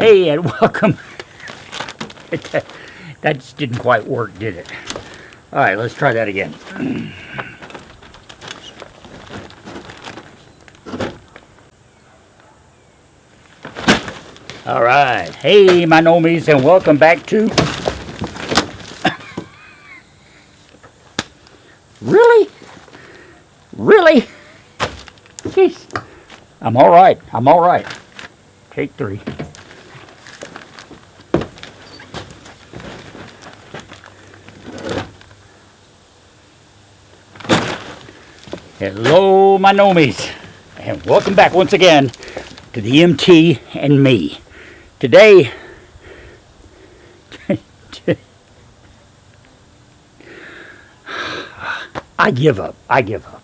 Hey, and welcome. That just didn't quite work, did it? All right, let's try that again. All right. Hey, my normies, and welcome back to... Really? Really? Jeez. I'm all right. I'm all right. Take 3. Hello, my normies, and welcome back once again to the MT and me. Today, I give up. I give up.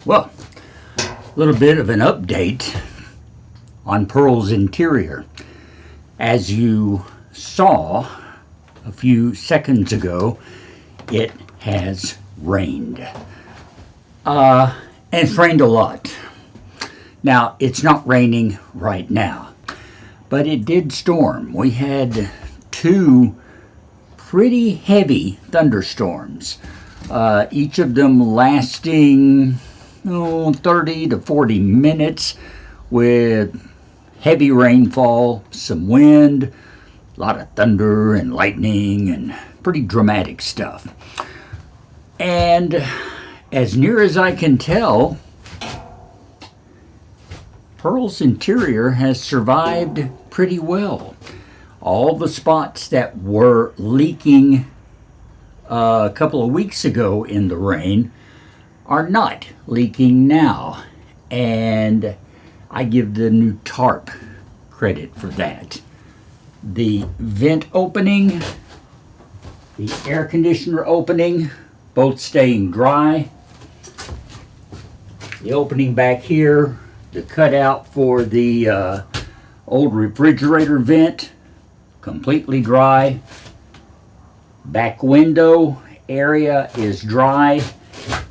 Well, a little bit of an update on Pearl's interior. As you saw a few seconds ago, it has rained. And it's rained a lot. Now, it's not raining right now, but it did storm. We had 2 pretty heavy thunderstorms, each of them lasting 30 to 40 minutes with heavy rainfall, some wind, a lot of thunder and lightning, and pretty dramatic stuff. And as near as I can tell, Pearl's interior has survived pretty well. All the spots that were leaking a couple of weeks ago in the rain are not leaking now, and I give the new tarp credit for that. The vent opening, the air conditioner opening, both staying dry. The opening back here, the cutout for the old refrigerator vent, completely dry. Back window area is dry,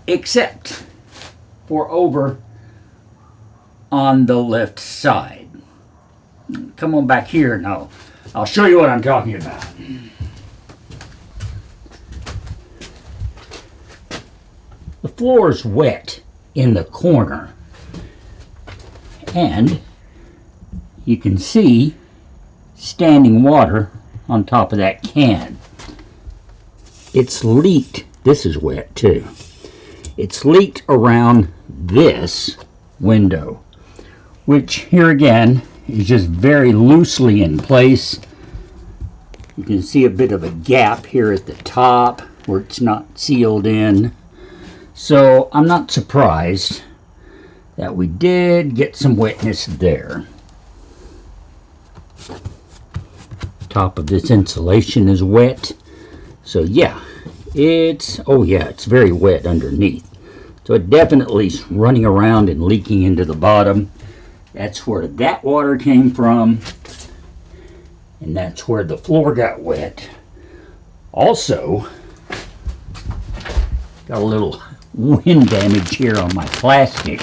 except for over on the left side. Come on back here and I'll show you what I'm talking about. The floor is wet in the corner, and you can see standing water on top of that can. It's leaked. This is wet too. It's leaked around this window, which here again is just very loosely in place. You can see a bit of a gap here at the top where it's not sealed in. So I'm not surprised that we did get some wetness there. Top of this insulation is wet. So yeah, it's very wet underneath. So it definitely is running around and leaking into the bottom. That's where that water came from. And that's where the floor got wet. Also, got a little wind damage here on my plastic.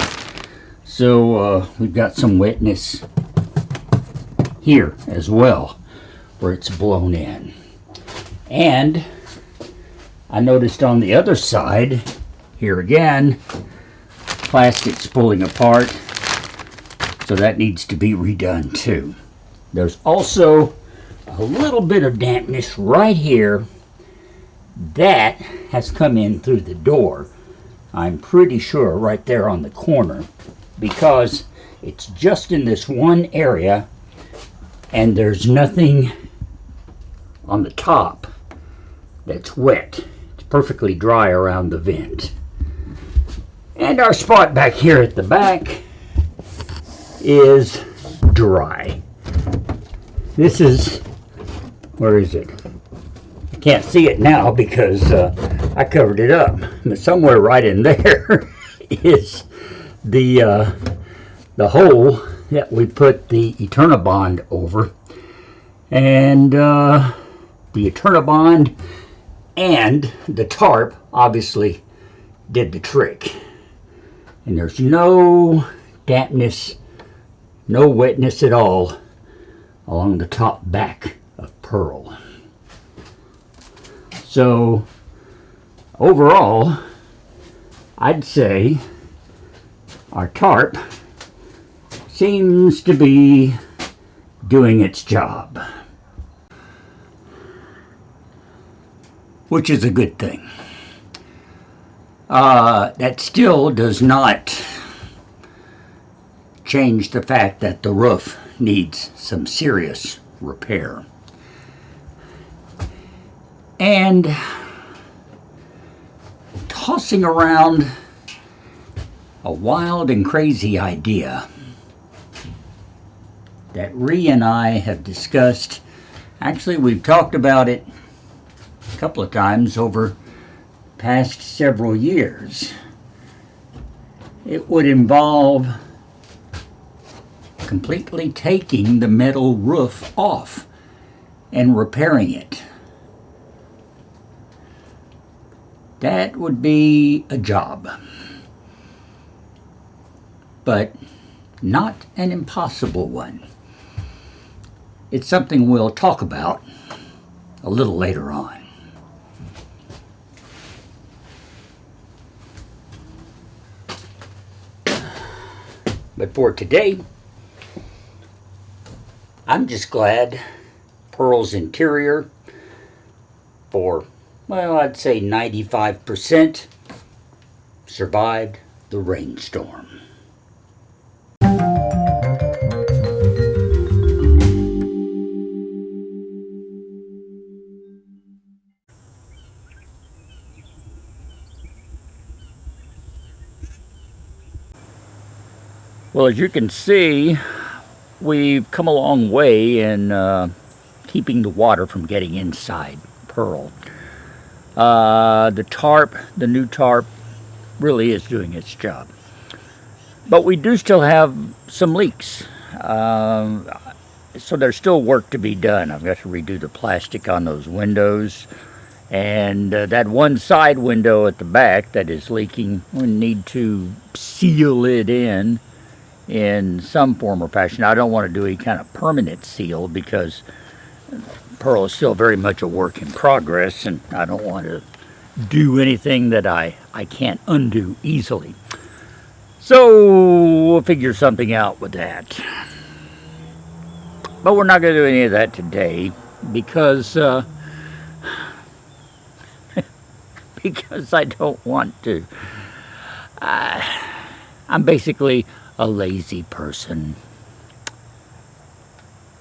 So we've got some wetness here as well, where it's blown in. And I noticed on the other side, here again, plastic's pulling apart, so that needs to be redone too. There's also a little bit of dampness right here That has come in through the door, I'm pretty sure, right there on the corner, because it's just in this one area and there's nothing on the top that's wet. It's perfectly dry around the vent. And our spot back here at the back is dry. This is, where is it? I can't see it now because I covered it up. But somewhere right in there is the hole that we put the Eternabond over. And the Eternabond and the tarp obviously did the trick. And there's no dampness, no wetness at all along the top back of Pearl. So overall, I'd say our tarp seems to be doing its job, which is a good thing. That still does not change the fact that the roof needs some serious repair. And tossing around a wild and crazy idea that Ree and I have discussed. Actually, we've talked about it a couple of times over past several years. It would involve completely taking the metal roof off and repairing it. That would be a job, but not an impossible one. It's something we'll talk about a little later on. But for today, I'm just glad Pearl's interior, for, well, I'd say 95%, survived the rainstorm. Well, as you can see, we've come a long way in keeping the water from getting inside Pearl. The tarp, the new tarp, really is doing its job. But we do still have some leaks. So there's still work to be done. I've got to redo the plastic on those windows. And that one side window at the back that is leaking, we need to seal it in some form or fashion. I don't want to do any kind of permanent seal because Pearl is still very much a work in progress, and I don't want to do anything that I can't undo easily. So we'll figure something out with that. But we're not going to do any of that today because because I don't want to. I'm basically a lazy person.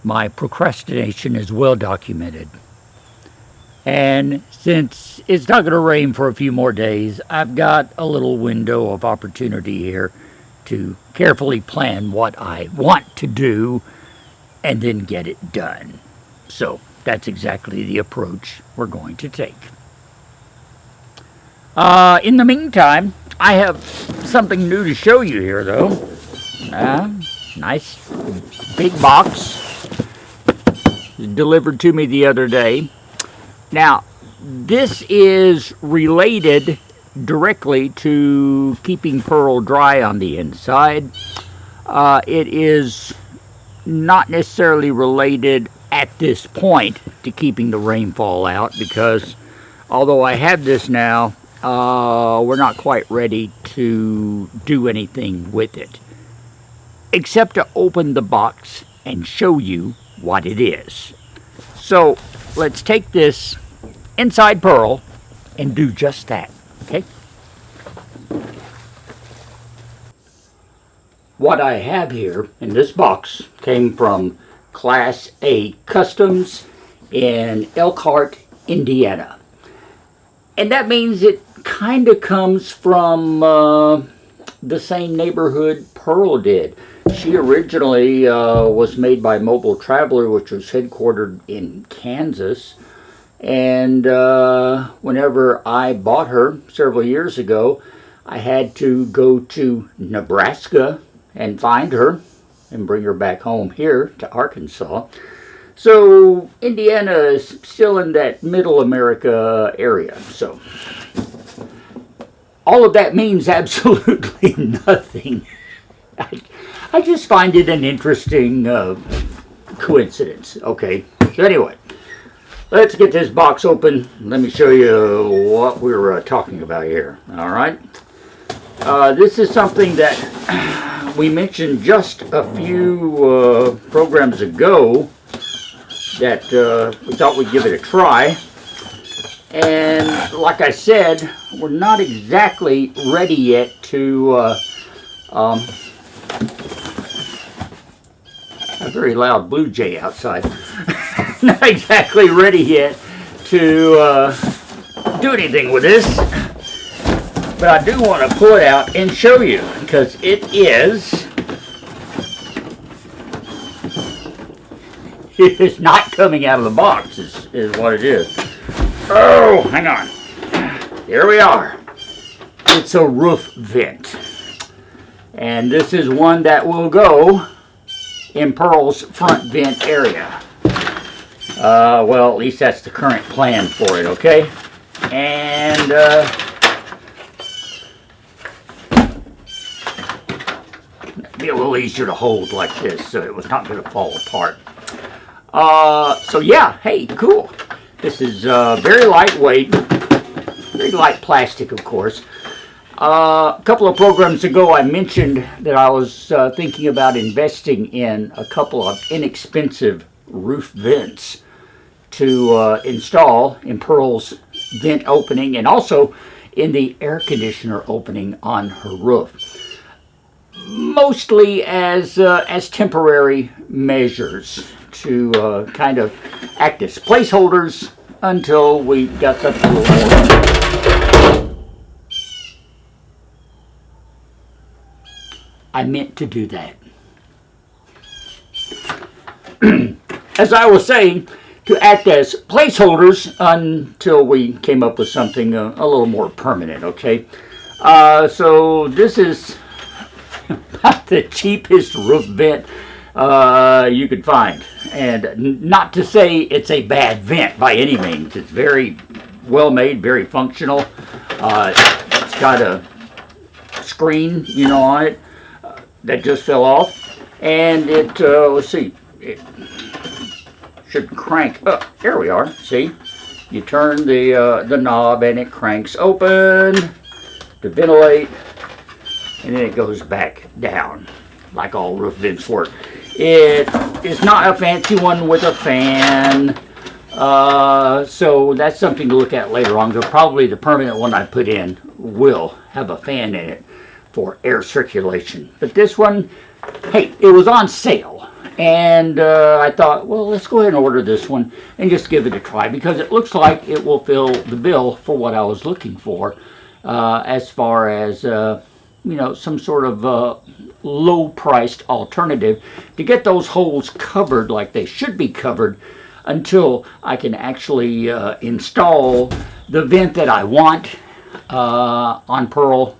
My procrastination is well documented. And since it's not going to rain for a few more days, I've got a little window of opportunity here to carefully plan what I want to do and then get it done. So that's exactly the approach we're going to take. In the meantime, I have something new to show you here, though. Nice big box delivered to me the other day. Now, this is related directly to keeping Pearl dry on the inside. It is not necessarily related at this point to keeping the rainfall out, because although I have this now, we're not quite ready to do anything with it, except to open the box and show you what it is. So let's take this inside Pearl and do just that, okay? What I have here in this box came from Class A Customs in Elkhart, Indiana. And that means it kind of comes from the same neighborhood Pearl did. She originally was made by Mobile Traveler, which was headquartered in Kansas. And whenever I bought her several years ago, I had to go to Nebraska and find her and bring her back home here to Arkansas. So Indiana is still in that middle America area. So all of that means absolutely nothing. I just find it an interesting coincidence. Okay, so anyway, let's get this box open. Let me show you what we're talking about here. All right. This is something that we mentioned just a few programs ago that we thought we'd give it a try. And like I said, we're not exactly ready yet to a very loud blue jay outside. Not exactly ready yet to do anything with this. But I do want to pull it out and show you, because it is not coming out of the box, is what it is. Oh, hang on. Here we are. It's a roof vent. And this is one that will go in Pearl's front vent area. Well, at least that's the current plan for it, okay? And be a little easier to hold like this, so it was not going to fall apart. So yeah, hey, cool. This is very lightweight, very light plastic, of course. A couple of programs ago, I mentioned that I was thinking about investing in a couple of inexpensive roof vents to install in Pearl's vent opening and also in the air conditioner opening on her roof. Mostly as temporary measures to kind of act as placeholders until we got something a little more. I meant to do that. As I was saying, to act as placeholders until we came up with something a little more permanent, okay? So this is about the cheapest roof vent you could find. And not to say it's a bad vent by any means. It's very well made, very functional. It's got a screen, on it that just fell off. And it, let's see, it should crank up. There we are, see? You turn the knob and it cranks open to ventilate. And then it goes back down, like all roof vents work. It is not a fancy one with a fan, so that's something to look at later on. Probably the permanent one I put in will have a fan in it for air circulation. But this one, hey, it was on sale. And I thought, well, let's go ahead and order this one and just give it a try, because it looks like it will fill the bill for what I was looking for, as far as some sort of low-priced alternative to get those holes covered like they should be covered until I can actually install the vent that I want on Pearl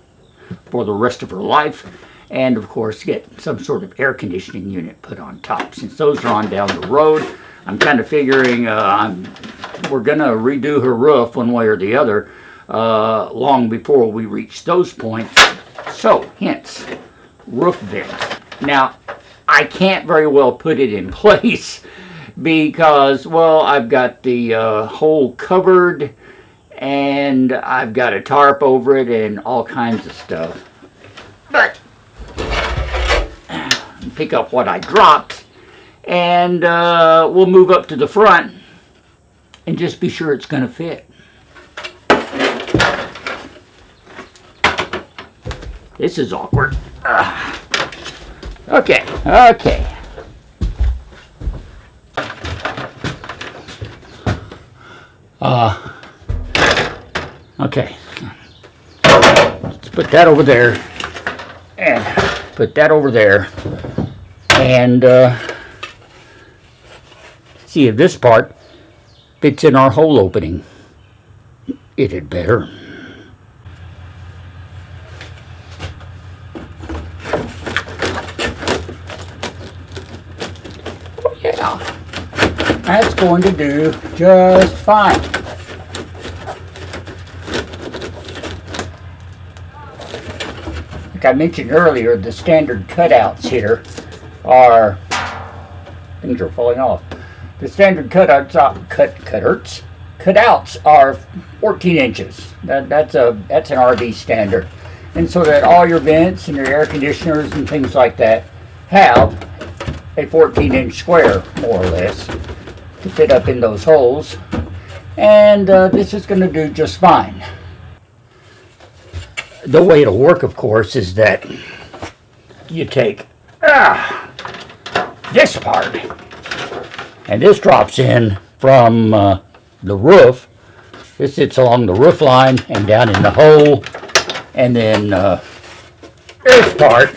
for the rest of her life, and of course get some sort of air conditioning unit put on top. Since those are on down the road, I'm kind of figuring we're going to redo her roof one way or the other long before we reach those points. So, hence, roof vent. Now, I can't very well put it in place because, well, I've got the hole covered and I've got a tarp over it and all kinds of stuff. But, pick up what I dropped and we'll move up to the front and just be sure it's going to fit. This is awkward. Okay, okay. Okay. Let's put that over there. And put that over there. And see if this part fits in our hole opening. It had better. Oh, yeah, that's going to do just fine. Like I mentioned earlier, the standard cutouts here are, things are falling off. The standard cutouts are 14 inches. That's an RV standard, and so that all your vents and your air conditioners and things like that have a 14-inch square, more or less, to fit up in those holes. And this is going to do just fine. The way it'll work, of course, is that you take this part, and this drops in from the roof. This sits along the roof line and down in the hole, and then this part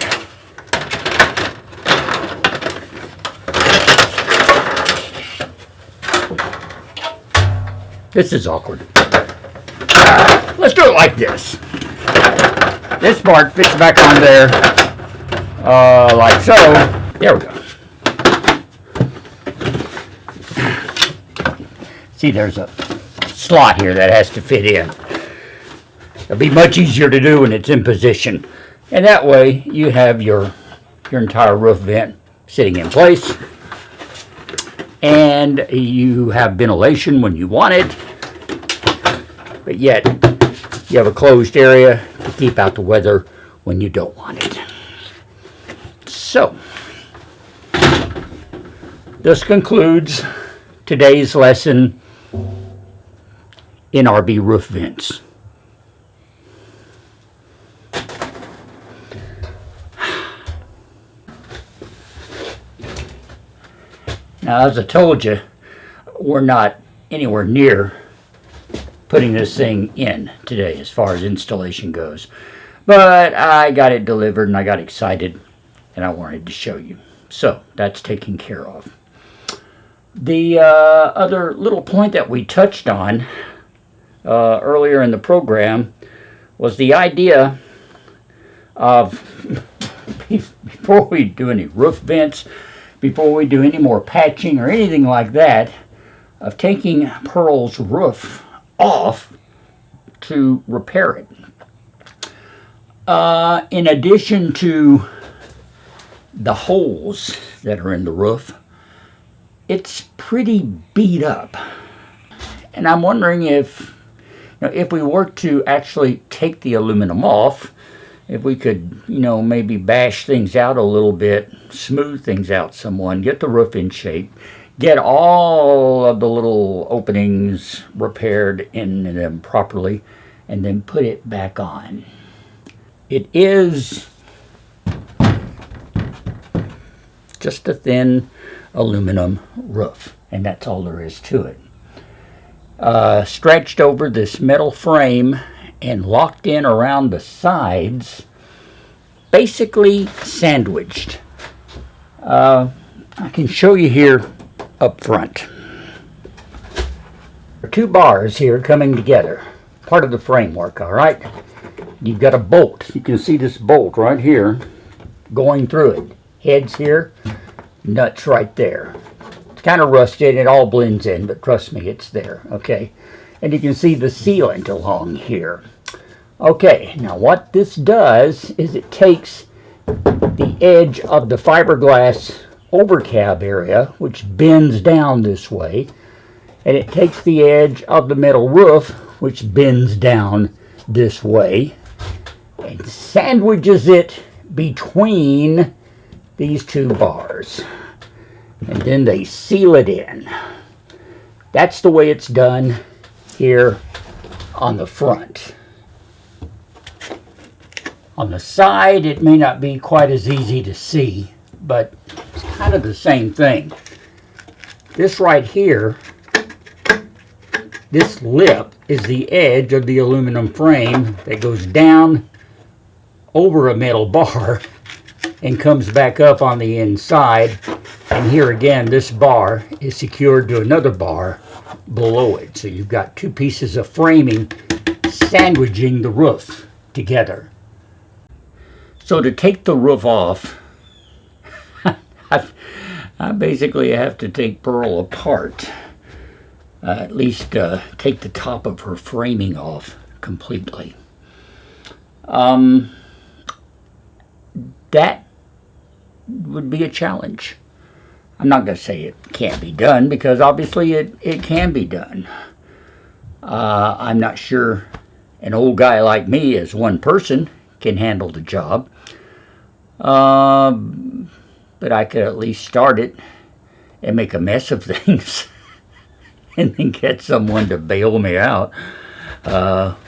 this is awkward. Let's do it like this. This part fits back on there like so. There we go. See, there's a slot here that has to fit in. It'll be much easier to do when it's in position. And that way you have your entire roof vent sitting in place. And you have ventilation when you want it. But yet you have a closed area to keep out the weather when you don't want it. So, this concludes today's lesson in RV roof vents. Now, as I told you, we're not anywhere near putting this thing in today as far as installation goes. But I got it delivered and I got excited and I wanted to show you. So, that's taken care of. The other little point that we touched on earlier in the program was the idea of, before we do any roof vents, before we do any more patching or anything like that, of taking Pearl's roof off to repair it. In addition to the holes that are in the roof, it's pretty beat up. And I'm wondering if we were to actually take the aluminum off, if we could, maybe bash things out a little bit, smooth things out somewhat, get the roof in shape, get all of the little openings repaired in them properly, and then put it back on. It is just a thin aluminum roof, and that's all there is to it. Stretched over this metal frame and locked in around the sides, basically sandwiched. I can show you here up front. There are two bars here coming together, part of the framework, all right? You've got a bolt. You can see this bolt right here going through it. Heads here, nuts right there. It's kind of rusted, it all blends in, but trust me, it's there, okay? And you can see the sealant along here. Okay, now what this does is it takes the edge of the fiberglass overcab area, which bends down this way, and it takes the edge of the metal roof, which bends down this way, and sandwiches it between these two bars. And then they seal it in. That's the way it's done here on the front. On the side, it may not be quite as easy to see, but it's kind of the same thing. This right here, this lip is the edge of the aluminum frame that goes down over a metal bar and comes back up on the inside. And here again, this bar is secured to another bar below it. So you've got two pieces of framing sandwiching the roof together. So to take the roof off, I basically have to take Pearl apart. At least take the top of her framing off completely. That would be a challenge. I'm not going to say it can't be done, because obviously it can be done. I'm not sure an old guy like me, as one person, can handle the job. But I could at least start it and make a mess of things and then get someone to bail me out,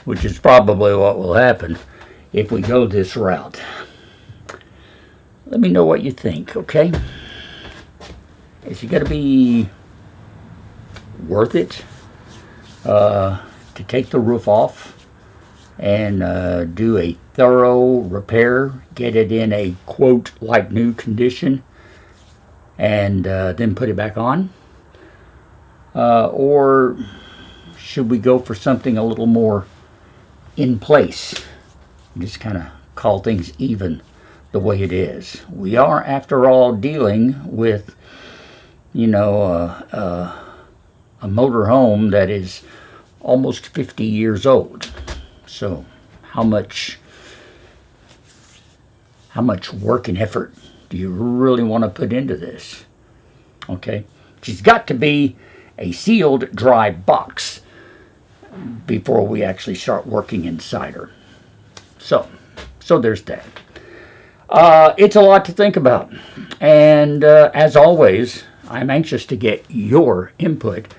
which is probably what will happen if we go this route. Let me know what you think, okay? Is it going to be worth it to take the roof off and do a thorough repair, get it in a quote like new condition, and then put it back on? Or should we go for something a little more in place? Just kind of call things even the way it is. We are, after all, dealing with, you know, a motor home that is almost 50 years old. So how much work and effort do you really want to put into this? Okay, she's got to be a sealed dry box before we actually start working inside her. So there's that. It's a lot to think about, and as always, I'm anxious to get your input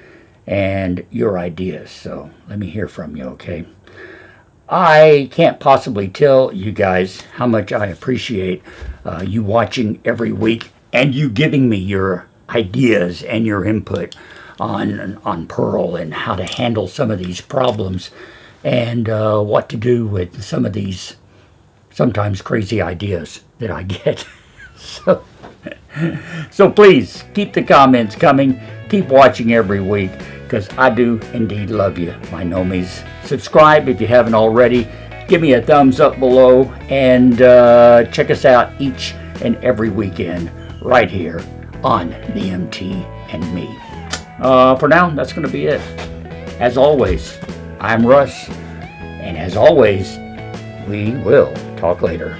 and your ideas, so let me hear from you, okay? I can't possibly tell you guys how much I appreciate you watching every week and you giving me your ideas and your input on Pearl and how to handle some of these problems and what to do with some of these sometimes crazy ideas that I get. So please keep the comments coming. Keep watching every week, because I do indeed love you, my nomies. Subscribe if you haven't already. Give me a thumbs up below, and check us out each and every weekend right here on the MT and Me. For now, that's going to be it. As always, I'm Russ, and as always, we will talk later.